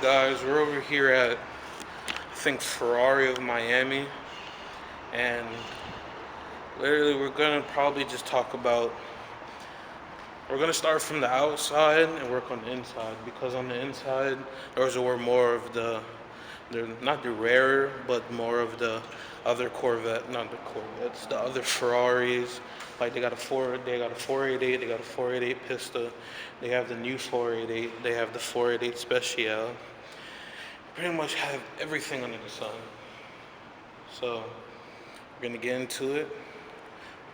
Guys, we're over here at I think Ferrari of Miami, and literally we're gonna probably just talk about. We're gonna start from the outside and work on the inside because on the inside those were more of they're not the rarer, but more of the other Corvette, not the Corvettes, the other Ferraris. Like they got a 488, they got a 488 Pista, they have the new 488, they have the 488 Special. Pretty much have everything under the sun. So we're gonna get into it.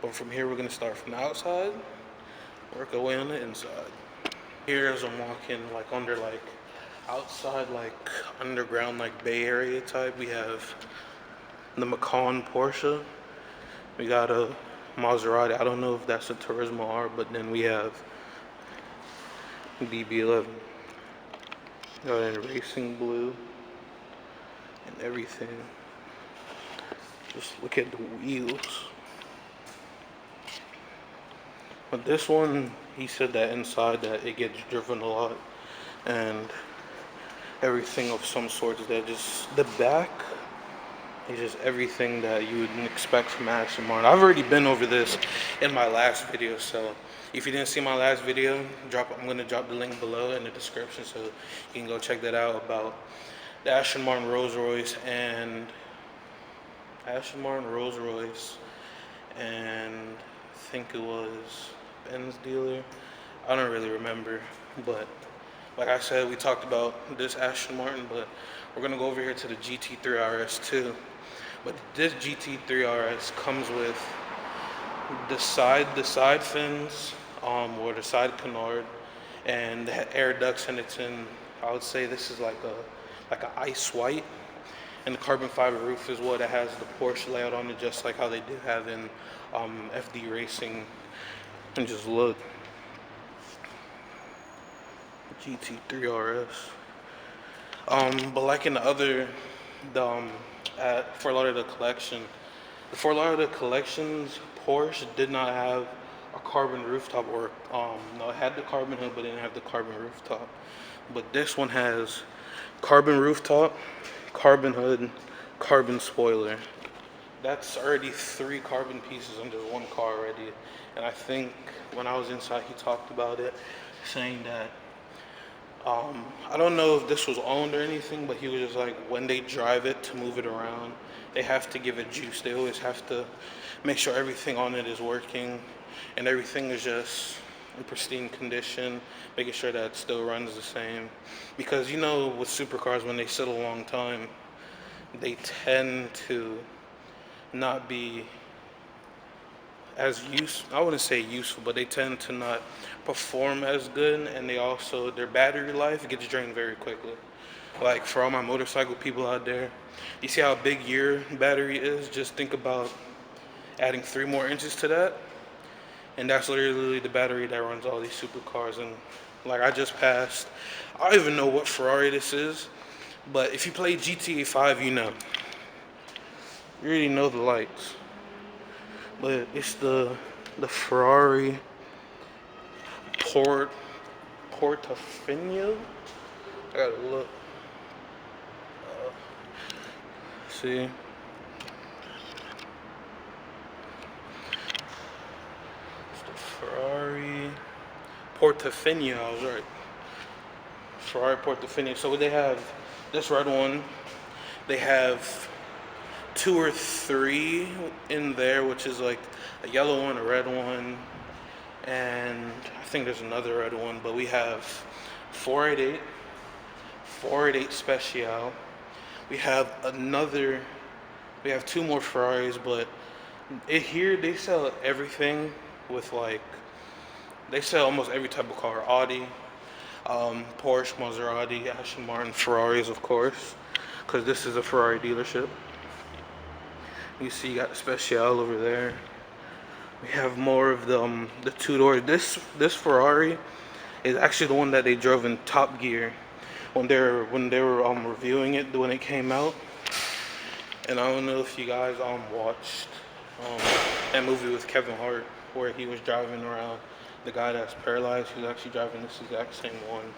But from here we're gonna start from the outside, work our way on the inside. Here as I'm walking like under like outside like underground like Bay Area type, we have the Macan Porsche. We got a Maserati. I don't know if that's a Turismo R, but then we have DB11. Got it in racing blue and everything. Just look at the wheels. But this one, he said that inside that it gets driven a lot and everything of some sorts. That just the back is just everything that you would expect from Aston Martin. I've already been over this in my last video, so if you didn't see my last video, I'm gonna drop the link below in the description so you can go check that out about the Aston Martin Rolls Royce and I think it was Ben's dealer. I don't really remember, but like I said, we talked about this Aston Martin, but we're gonna go over here to the GT3 RS too. But this GT3 RS comes with the side fins, or the side canard, and the air ducts, and it's in. I would say this is like a ice white, and the carbon fiber roof is what it has the Porsche layout on it, just like how they do have in FD Racing. And just look, GT3 RS. But like in the other, at Fort Lauderdale Collection, the Fort Lauderdale Collection's Porsche did not have a carbon rooftop, or no, it had the carbon hood, but it didn't have the carbon rooftop. But this one has carbon rooftop, carbon hood, carbon spoiler. That's already three carbon pieces under one car already. And I think when I was inside, he talked about it, saying that I don't know if this was owned or anything, but he was just like, when they drive it to move it around, they have to give it juice. They always have to make sure everything on it is working and everything is just in pristine condition, making sure that it still runs the same. Because you know, with supercars, when they sit a long time, they tend to not be as I wouldn't say useful, but they tend to not perform as good, and they also, their battery life gets drained very quickly. Like for all my motorcycle people out there, you see how big your battery is? Just think about adding 3 more inches to that, and that's literally the battery that runs all these supercars. And like I just passed, I don't even know what Ferrari this is, but if you play GTA 5, you know. You already know the lights. But it's the Ferrari Portofino. I gotta look. See. It's the Ferrari Portofino. I was right. Ferrari Portofino. So they have this red one. They have 2 or 3 in there, which is like a yellow one, a red one, and I think there's another red one. But we have 488, 488 Special. We have 2 more Ferraris, but here they sell everything with like, they sell almost every type of car: Audi, Porsche, Maserati, Aston Martin, Ferraris, of course, because this is a Ferrari dealership. You see, you got the Special over there. We have more of the 2 doors. This Ferrari is actually the one that they drove in Top Gear when they were reviewing it when it came out. And I don't know if you guys watched that movie with Kevin Hart where he was driving around the guy that's paralyzed. He was actually driving this exact same one.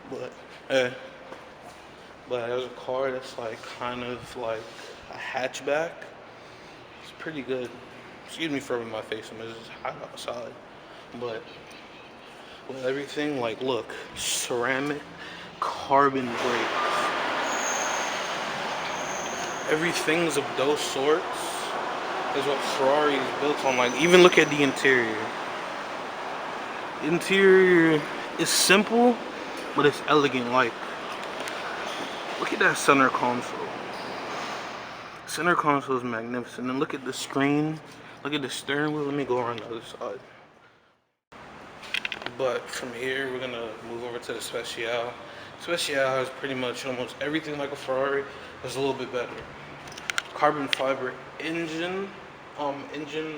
But Eh, but as a car that's like kind of like a hatchback, it's pretty good. Excuse me for rubbing my face, it's hot outside. But with everything, like, look, ceramic, carbon brakes, everything's of those sorts is what Ferrari is built on. Like, even look at the interior. Interior is simple, but it's elegant. Like, look at that center console. Center console is magnificent. And look at the screen. Look at the steering wheel. Let me go around the other side. But from here, we're gonna move over to the Special. Special has pretty much almost everything like a Ferrari. It's a little bit better. Carbon fiber engine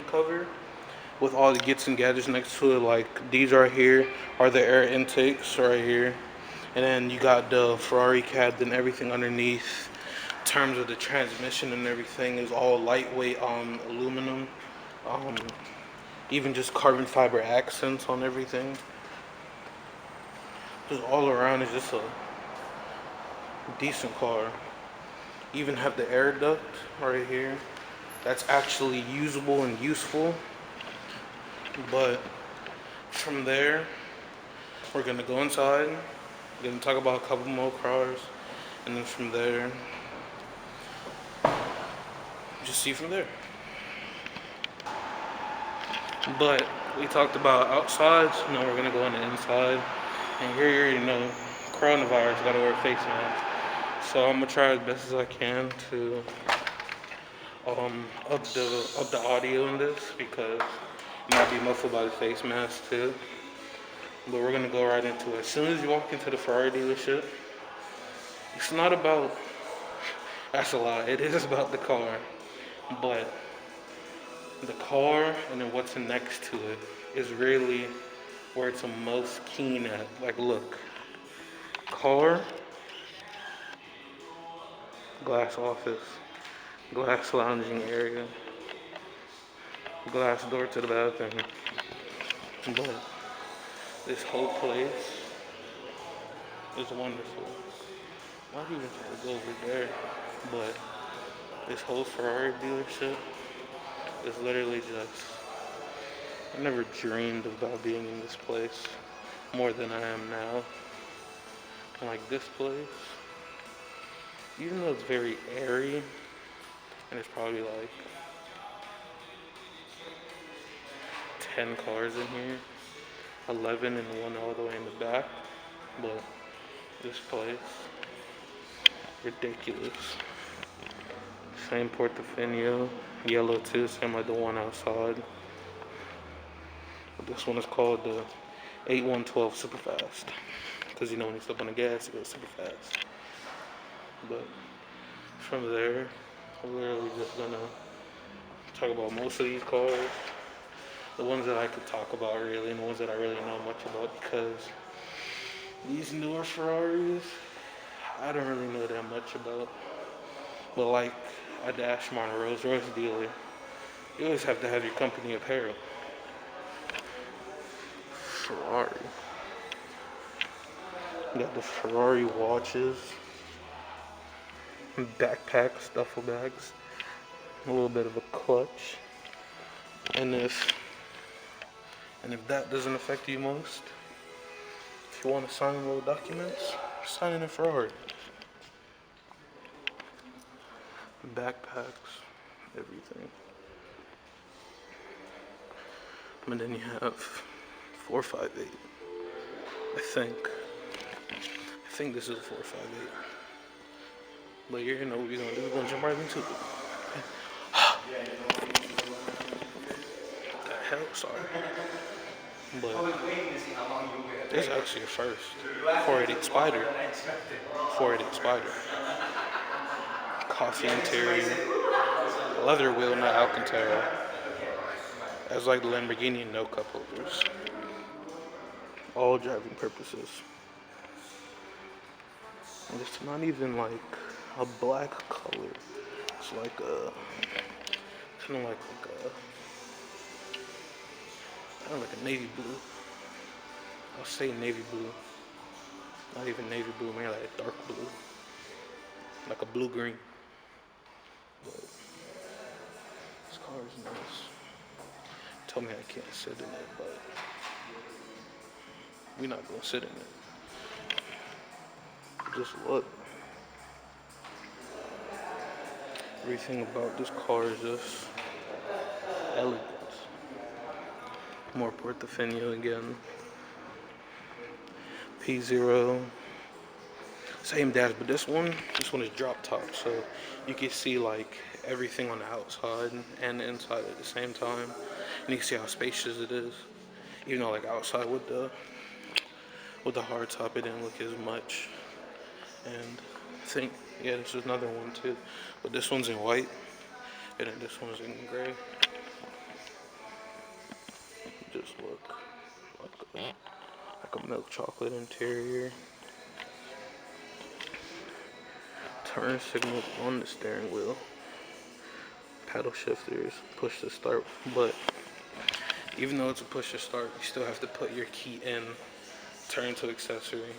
cover with all the gets and gadgets next to it. Like these right here are the air intakes right here, and then you got the Ferrari cab and everything underneath. In terms of the transmission and everything is all lightweight aluminum. Um, Even just carbon fiber accents on everything. Just all around is just a decent car. Even have the air duct right here. That's actually usable and useful. But from there, we're gonna go inside. We're gonna talk about a couple more cars, and then from there, just see from there. But we talked about outside, so now we're gonna go on the inside. And here you already know, coronavirus, gotta wear a face mask. So I'm gonna try as best as I can to up the audio in this because it might be muffled by the face mask too. But we're gonna go right into it. As soon as you walk into the Ferrari dealership, it's not about, that's a lie, it is about the car. But the car and then what's next to it is really where it's the most keen at. Like look, car, glass office, glass lounging area, glass door to the bathroom. But this whole place is wonderful. Not even trying to go over there, but this whole Ferrari dealership is literally just, I never dreamed about being in this place more than I am now. And like this place, even though it's very airy, and it's probably like 10 cars in here, 11 and one all the way in the back, but this place, ridiculous. Same Portofino, yellow too, same like the one outside. But this one is called the 8112 Superfast, because you know when you step on the gas, it goes super fast. But from there, we're literally just gonna talk about most of these cars. The ones that I could talk about really, and the ones that I really know much about, because these newer Ferraris, I don't really know that much about. But like at the Ashmont or Rolls Royce dealer, you always have to have your company apparel. Ferrari. You got the Ferrari watches, backpacks, duffel bags, a little bit of a clutch. And if that doesn't affect you most, if you want to sign little documents, sign in a Ferrari. Backpacks, everything. And then you have 458. I think this is a 458. But you know what we're gonna do? We're gonna jump right into it. What the hell? Sorry. But this is actually a first. 488 Spider. 488 Spider. Coffee interior. Leather wheel, not Alcantara. As like the Lamborghini, no cup holders. All driving purposes. And it's not even like a black color. It's like a kind of like a navy blue. I'll say navy blue. Not even navy blue, man, like dark blue. Like a blue-green. But this car is nice. Tell me I can't sit in it, but we're not gonna sit in it. Just look. Everything about this car is just elegant. More Portofino again. P0. Same dash, but this one is drop top, so you can see like everything on the outside and the inside at the same time. And you can see how spacious it is. Even though like outside with the hard top it didn't look as much. And I think, yeah, this is another one too. But this one's in white, and then this one's in gray. Just look like a milk chocolate interior. Turn signal on the steering wheel. Paddle shifters, push to start. But even though it's a push to start, you still have to put your key in, turn to accessory,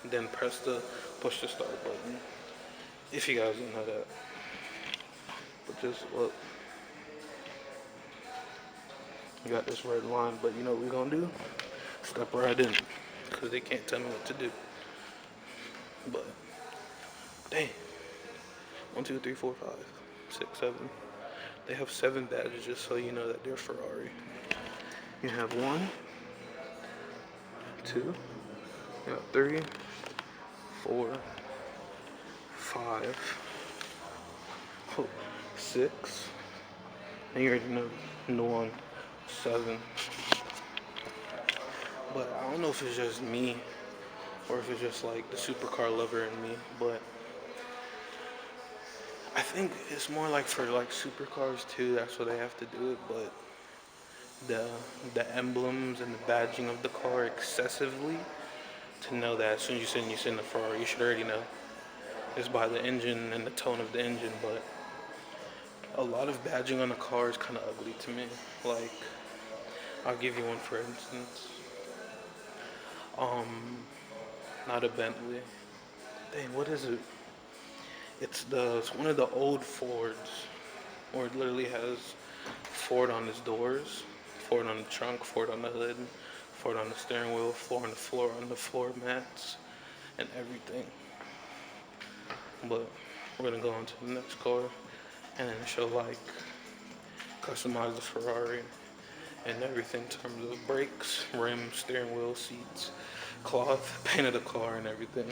then press the push to start button. If you guys didn't know that. But just look. You got this red line, but you know what we're gonna do? Step right in, because they can't tell me what to do. But, dang. 1, 2, 3, 4, 5, 6, 7. They have 7 badges just so you know that they're Ferrari. You have 1, 2, you got 3, 4, 5, 6, and you already know the one, 7. But I don't know if it's just me or if it's just like the supercar lover in me, but I think it's more like for like supercars too, that's what they have to do it, but the emblems and the badging of the car excessively, to know that as soon as you sit in the Ferrari, you should already know. It's by the engine and the tone of the engine, but a lot of badging on the car is kind of ugly to me. Like, I'll give you one for instance. Not a Bentley. Dang, what is it? It's one of the old Fords, where it literally has Ford on its doors, Ford on the trunk, Ford on the hood, Ford on the steering wheel, Ford on the floor mats, and everything. But we're gonna go on to the next car, and then show like customize the Ferrari and everything in terms of brakes, rims, steering wheel, seats, cloth, paint of the car, and everything.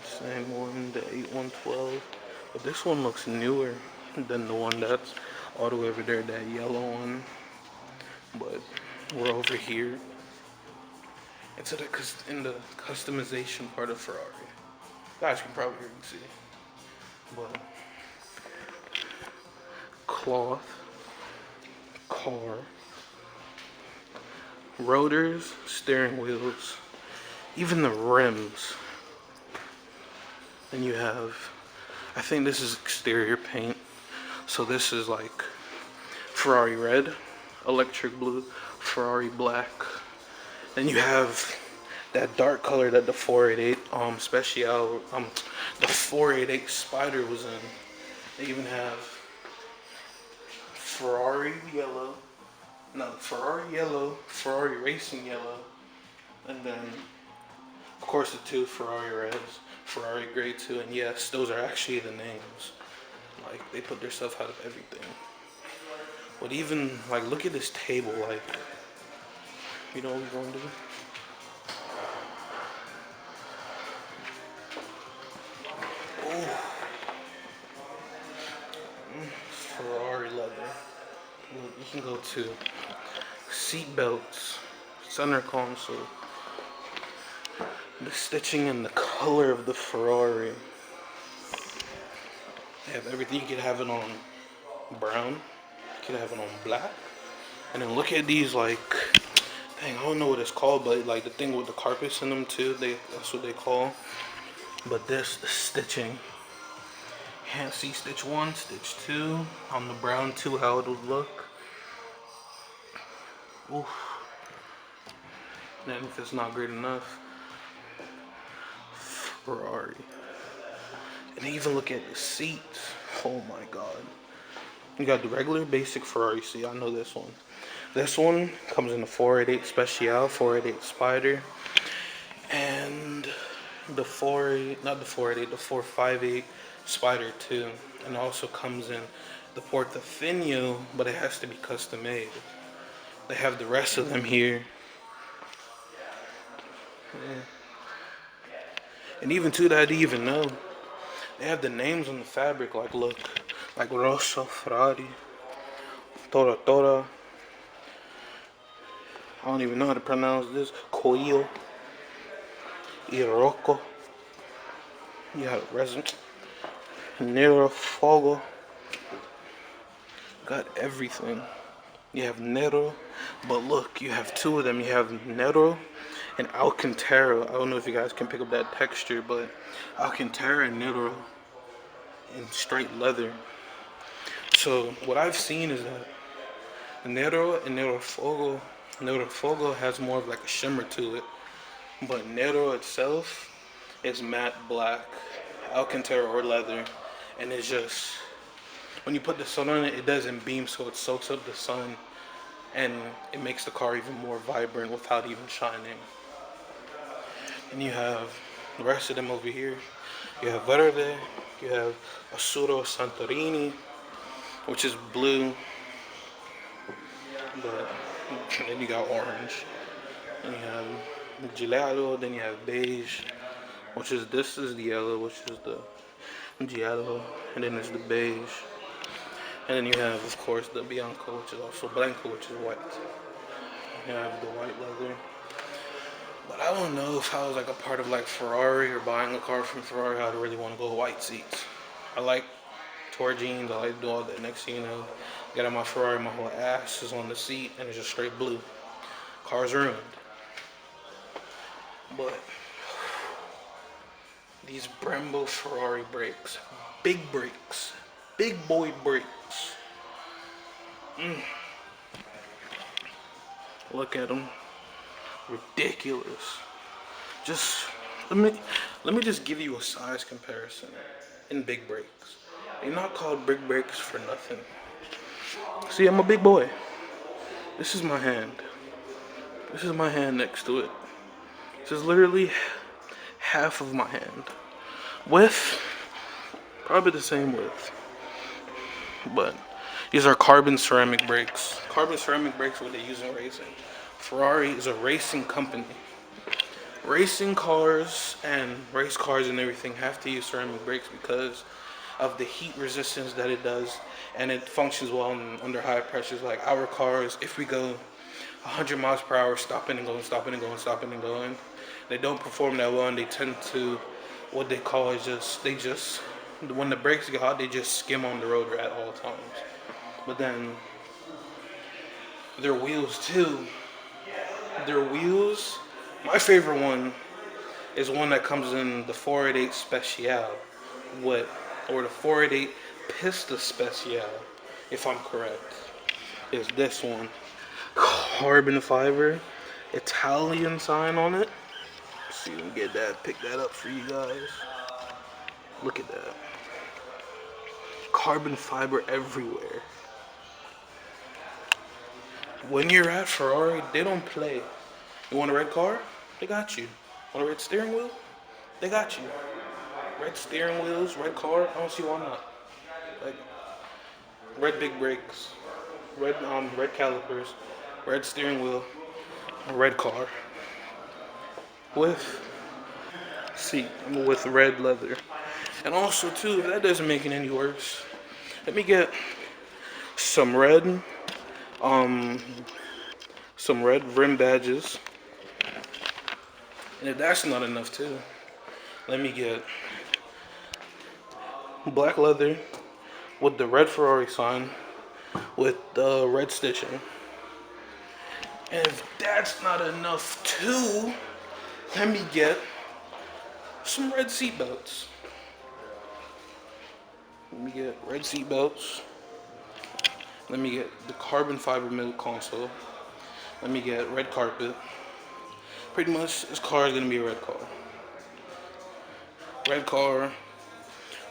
Same one, the 8112, but this one looks newer than the one that's all the way over there, that yellow one. But we're over here in the customization part of Ferrari. Guys can probably hear me see, but cloth, car, rotors, steering wheels, even the rims. Then you have, I think this is exterior paint. So this is like Ferrari red, electric blue, Ferrari black. Then you have that dark color that the 488 Special, the 488 Spider was in. They even have Ferrari yellow, Ferrari racing yellow, and then of course the 2 Ferrari reds, Ferrari gray 2, and yes, those are actually the names. Like, they put their stuff out of everything. But even like, look at this table. Like, you know what we're gonna do? Ferrari leather. You can go to seat belts, center console, the stitching and the color of the Ferrari. They have everything. You could have it on brown, you could have it on black, and then look at these, like, dang, I don't know what it's called, but like the thing with the carpets in them too, that's what they call. But this, the stitching, can't see stitch 1, stitch 2 on the brown too, how it would look. Oof. And if it's not great enough, Ferrari. And even look at the seats. Oh my god. You got the regular basic Ferrari seat. I know this one. This one comes in the 488 Special, 488 Spider, and the 48, not the 488, the 458 Spider too. And it also comes in the Portofino, but it has to be custom made. They have the rest of them here. Yeah. And even too, that I didn't even know. They have the names on the fabric, like look, like Rosso, Ferrari, Tora Tora. I don't even know how to pronounce this. Coelho, Irocco. You have resin. Nero Fogo. Got everything. You have Nero, but look, you have two of them. You have Nero and Alcantara. I don't know if you guys can pick up that texture, but Alcantara and Nero in straight leather. So what I've seen is that Nero and Nero Fogo has more of like a shimmer to it, but Nero itself is matte black, Alcantara or leather, and it's just when you put the sun on it, it doesn't beam, so it soaks up the sun, and it makes the car even more vibrant without even shining. And you have the rest of them over here. You have Verde, you have Azzurro Santorini, which is blue, but then you got orange. And you have Gelato, then you have beige, which is, this is the yellow, which is the Giallo, and then there's the beige. And then you have, of course, the Bianco, which is also Blanco, which is white. You have the white leather. But I don't know if I was like a part of like Ferrari or buying a car from Ferrari, I'd really want to go white seats. I like tour jeans, I like to do all that. Next thing you know, get out my Ferrari, my whole ass is on the seat and it's just straight blue. Car's ruined. But these Brembo Ferrari brakes, big brakes, big boy brakes. Look at them. Ridiculous. Just let me just give you a size comparison in big brakes. They're not called big brakes for nothing. See, I'm a big boy. This is my hand. This is my hand next to it. This is literally half of my hand. Width, probably the same width. But these are carbon ceramic brakes. Carbon ceramic brakes are what they use in racing. Ferrari is a racing company. Racing cars and race cars and everything have to use ceramic brakes because of the heat resistance that it does, and it functions well under high pressures. Like our cars, if we go 100 miles per hour, stopping and going, stopping and going, stopping and going, they don't perform that well, and they tend to, what they call is just, when the brakes get hot, they just skim on the road at all times. But then their wheels too. Their wheels, my favorite one is one that comes in the 488 Special, or the 488 Pista Special, if I'm correct. Is this one. Carbon fiber, Italian sign on it. Let's see if we can get that, pick that up for you guys. Look at that. Carbon fiber everywhere. When you're at Ferrari, they don't play. You want a red car? They got you. Want a red steering wheel? They got you. Red steering wheels, red car, I don't see why not. Like, red big brakes, red calipers, red steering wheel, red car. With seat, with red leather. And also too, if that doesn't make it any worse, let me get some red rim badges. And if that's not enough too, let me get black leather with the red Ferrari sign with the red stitching. And if that's not enough too, let me get some red seat belts. Let me get red seat belts. Let me get the carbon fiber middle console. Let me get red carpet. Pretty much, this car is gonna be a red car. Red car,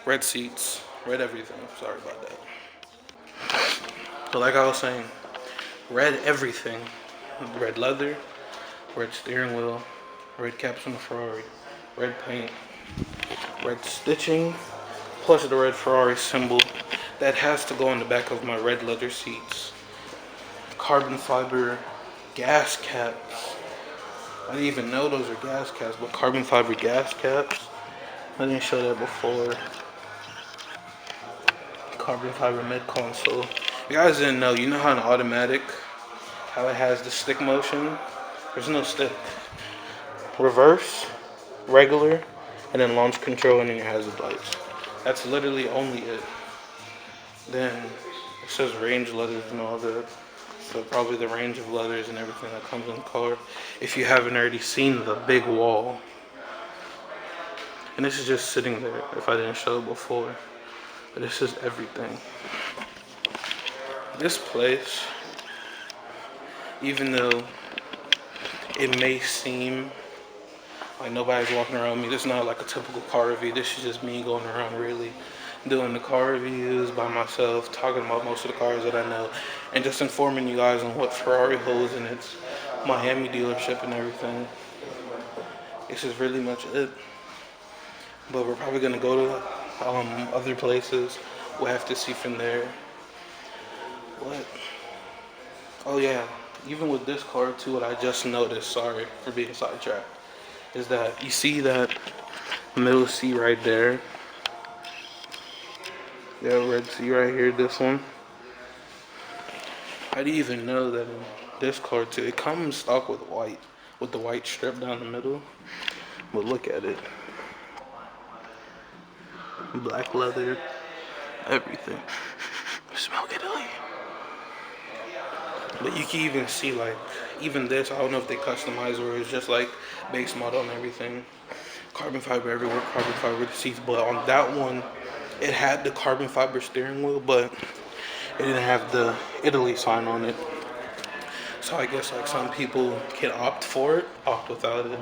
red seats, red everything. Sorry about that. So like I was saying, red everything. Red leather, red steering wheel, red caps on the Ferrari, red paint, red stitching, plus the red Ferrari symbol that has to go on the back of my red leather seats. Carbon fiber gas caps. I didn't even know those are gas caps, but carbon fiber gas caps. I didn't show that before. Carbon fiber mid console. You guys didn't know, you know how an automatic, how it has the stick motion? There's no stick. Reverse, regular, and then launch control, and then your hazard lights. That's literally only it. Then it says range leathers and all that. So probably the range of leathers and everything that comes in the car. If you haven't already seen the big wall. And this is just sitting there if I didn't show it before. But this is everything. This place, even though it may seem like nobody's walking around me, this is not like a typical car review. This is just me going around really doing the car reviews by myself, talking about most of the cars that I know, and just informing you guys on what Ferrari holds in its Miami dealership and everything. This is really much it. But we're probably gonna go to other places. We'll have to see from there. What? Oh yeah, even with this car too, what I just noticed, sorry for being sidetracked, is that you see that middle seat right there? Yeah, red seat right here, this one. I didn't even know that in this car too, it comes stock with white, with the white strip down the middle. But look at it. Black leather, everything. Smell Italy. But you can even see like, even this, I don't know if they customize or it's just like base model and everything. Carbon fiber everywhere, carbon fiber seats, but on that one, it had the carbon fiber steering wheel, but it didn't have the Italy sign on it. So I guess like some people can opt for it, opt without it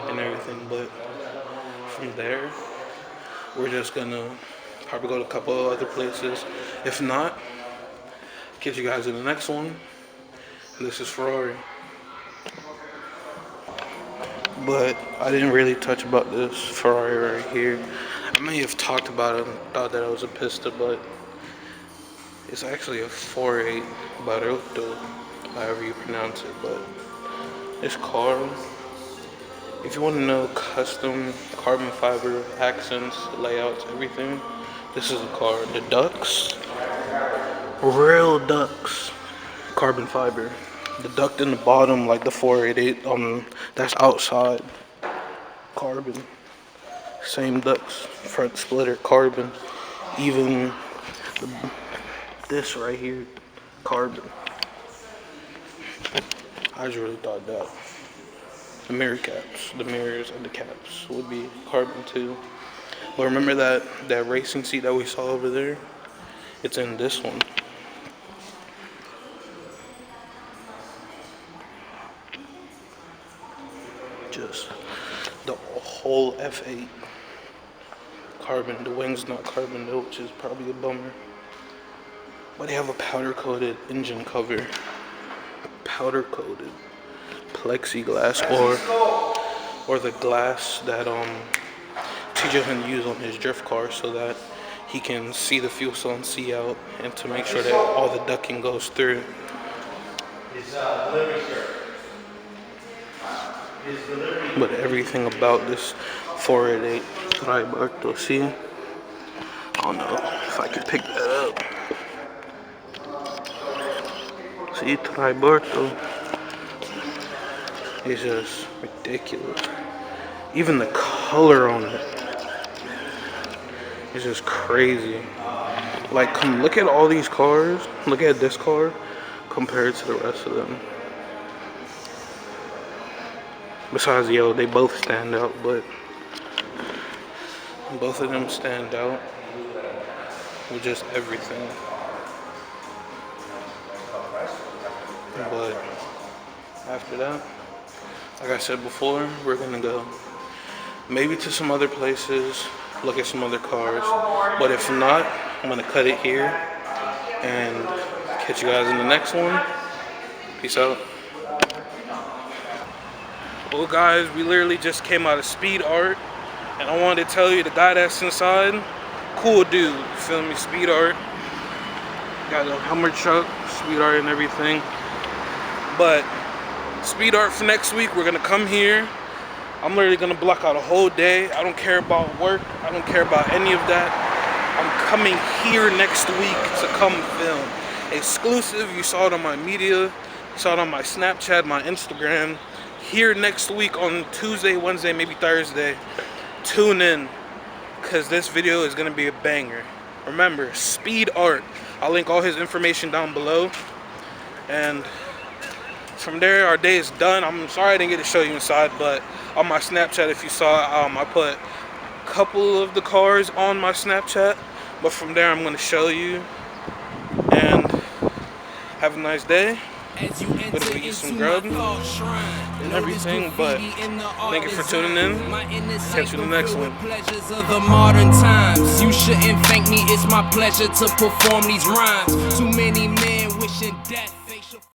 and everything, but from there, we're just gonna probably go to a couple of other places. If not, catch you guys in the next one. This is Ferrari. But I didn't really touch about this Ferrari right here. I may have talked about it and thought that it was a Pista, but it's actually a 4.8 Barotto, however you pronounce it. But this car, if you want to know custom carbon fiber accents, layouts, everything, this is a car. The ducts, real ducts, carbon fiber. The duct in the bottom, like the 488, that's outside, carbon. Same ducts, front splitter, carbon. Even this right here, carbon. I just really thought that. The mirror caps, the mirrors and the caps would be carbon too. But remember that racing seat that we saw over there? It's in this one. Just the whole F8 carbon. The wing's not carbon though, which is probably a bummer. But they have a powder coated engine cover. Powder coated plexiglass or the glass that TJ can use on his drift car so that he can see the fuel cell and see out, and to make sure that all the ducking goes through. But everything about this 488 Tribarto, see? I don't know if I can pick that up. See, Tribarto is just ridiculous. Even the color on it is just crazy. Like, come look at all these cars. Look at this car compared to the rest of them. Besides yellow, they both stand out, but both of them stand out with just everything. But After that, like I said before, we're gonna go maybe to some other places, look at some other cars. But if not, I'm gonna cut it here and catch you guys in the next one. Peace out. Well guys, we literally just came out of Speed Art, and I wanted to tell you the guy that's inside, cool dude, you feel me? Speed Art. Got a Hummer truck, Speed Art and everything. But Speed Art for next week, we're gonna come here. I'm literally gonna block out a whole day. I don't care about work, I don't care about any of that. I'm coming here next week to come film. Exclusive, you saw it on my media, you saw it on my Snapchat, my Instagram. Here next week on Tuesday, Wednesday, maybe Thursday. Tune in, because this video is gonna be a banger. Remember, Speed Art. I'll link all his information down below. And from there, our day is done. I'm sorry I didn't get to show you inside, but on my Snapchat, if you saw, I put a couple of the cars on my Snapchat. But from there, I'm gonna show you. And have a nice day. Gonna go eat some grub and everything, but thank you for tuning in. Catch you in the next one. Pleasures of the modern times. You shouldn't thank me, it's my pleasure to perform these rhymes. Too many men wishing death